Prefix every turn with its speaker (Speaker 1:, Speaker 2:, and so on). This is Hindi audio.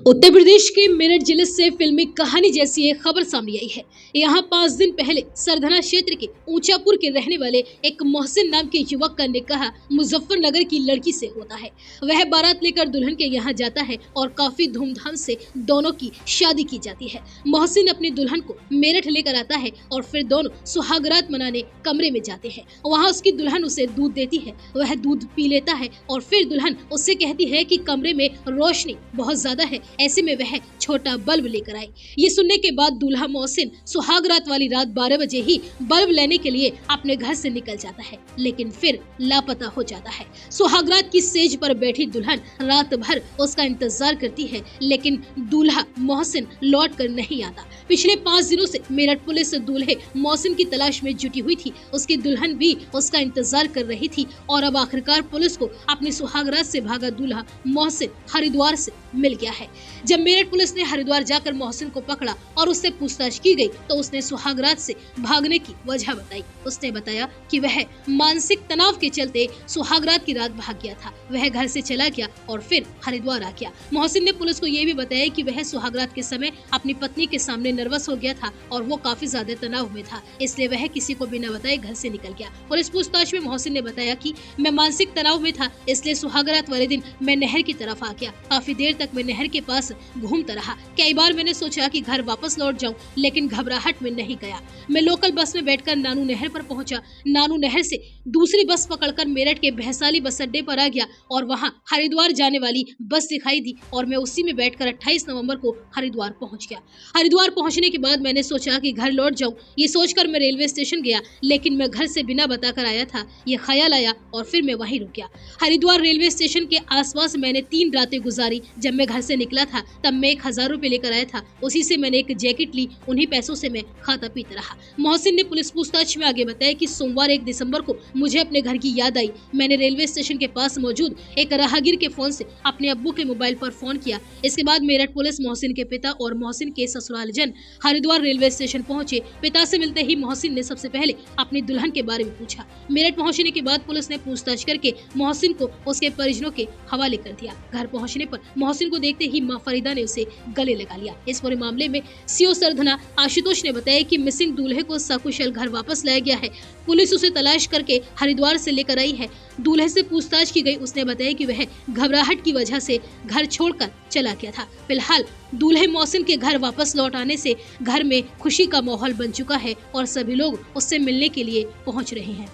Speaker 1: उत्तर प्रदेश के मेरठ जिले से फिल्मी कहानी जैसी एक खबर सामने आई है। यहाँ 5 दिन पहले सरधना क्षेत्र के ऊंचापुर के रहने वाले एक मोहसिन नाम के युवक का निकाह मुजफ्फरनगर की लड़की से होता है। वह बारात लेकर दुल्हन के यहाँ जाता है और काफी धूमधाम से दोनों की शादी की जाती है। मोहसिन अपनी दुल्हन को मेरठ लेकर आता है और फिर दोनों सुहागरात मनाने कमरे में जाते हैं। वहाँ उसकी दुल्हन उसे दूध देती है, वह दूध पी लेता है और फिर दुल्हन उससे कहती है कि कमरे में रोशनी बहुत ज्यादा है, ऐसे में वह छोटा बल्ब लेकर आए। ये सुनने के बाद दूल्हा मोहसिन सुहाग रात वाली रात 12 बजे ही बल्ब लेने के लिए अपने घर से निकल जाता है, लेकिन फिर लापता हो जाता है। सुहाग रात की सेज पर बैठी दुल्हन रात भर उसका इंतजार करती है, लेकिन दूल्हा मोहसिन लौट कर नहीं आता। पिछले 5 दिनों से मेरठ पुलिस दूल्हे मोहसिन की तलाश में जुटी हुई थी। उसकी दुल्हन भी उसका इंतजार कर रही थी और अब आखिरकार पुलिस को अपनी सुहाग रात से भागा दूल्हा मोहसिन हरिद्वार से मिल गया है। जब मेरठ पुलिस ने हरिद्वार जाकर मोहसिन को पकड़ा और उससे पूछताछ की गई तो उसने सुहाग रात से भागने की वजह बताई। उसने बताया कि वह मानसिक तनाव के चलते सुहाग रात की रात भाग गया था। वह घर से चला गया और फिर हरिद्वार आ गया। मोहसिन ने पुलिस को ये भी बताया कि वह सुहाग रात के समय अपनी पत्नी के सामने नर्वस हो गया था और वो काफी ज्यादा तनाव में था, इसलिए वह किसी को बिना बताए घर से निकल गया। पुलिस पूछताछ में मोहसिन ने बताया कि मैं मानसिक तनाव में था, इसलिए सुहाग रात वाले दिन मैं नहर की तरफ आ गया। काफी देर तक मैं नहर के पास घूमता रहा। कई बार मैंने सोचा कि घर वापस लौट जाऊं, लेकिन घबराहट में नहीं गया। मैं लोकल बस में बैठकर नानू नहर पर पहुंचा। नानू नहर से दूसरी बस पकड़कर मेरठ के भैसाली बस अड्डे पर आ गया और वहां हरिद्वार जाने वाली बस दिखाई दी और मैं उसी में बैठकर 28 नवंबर को हरिद्वार पहुंच गया। हरिद्वार पहुंचने के बाद मैंने सोचा कि घर लौट जाऊं। ये सोचकर मैं रेलवे स्टेशन गया, लेकिन मैं घर से बिना बताकर आया था। ये ख्याल आया और फिर मैं वहीं रुक गया। हरिद्वार रेलवे स्टेशन के आसपास मैंने 3 रातें गुजारी। जब मैं घर से निकला था तब मैं 1000 रुपए लेकर आया था। उसी से मैंने एक जैकेट ली। उन्हीं पैसों से मैं खाता पीता रहा। मोहसिन ने पुलिस पूछताछ में आगे बताया कि सोमवार 1 दिसंबर को मुझे अपने घर की याद आई। मैंने रेलवे स्टेशन के पास मौजूद एक राहगीर के फोन से अपने अब्बू के मोबाइल पर फोन किया। इसके बाद मेरठ पुलिस मोहसिन के पिता और मोहसिन के ससुराल जन हरिद्वार रेलवे स्टेशन पहुंचे। पिता से मिलते ही मोहसिन ने सबसे पहले अपनी दुल्हन के बारे में पूछा। मेरठ पहुंचने के बाद पुलिस ने पूछताछ करके मोहसिन को उसके परिजनों के हवाले कर दिया। घर पहुंचने पर मोहसिन को देखते ही मां फरीदा ने उसे गले लगा लिया। इस पूरे मामले में सीओ सरधना आशुतोष ने बताया कि मिसिंग दूल्हे को सकुशल घर वापस लाया गया है। पुलिस उसे तलाश करके हरिद्वार से लेकर आई है। दूल्हे से पूछताछ की गई। उसने बताया कि वह घबराहट की वजह से घर छोड़कर चला गया था। फिलहाल दूल्हे मोहसिन के घर वापस लौट आने से घर में खुशी का माहौल बन चुका है और सभी लोग उससे मिलने के लिए पहुंच रहे हैं।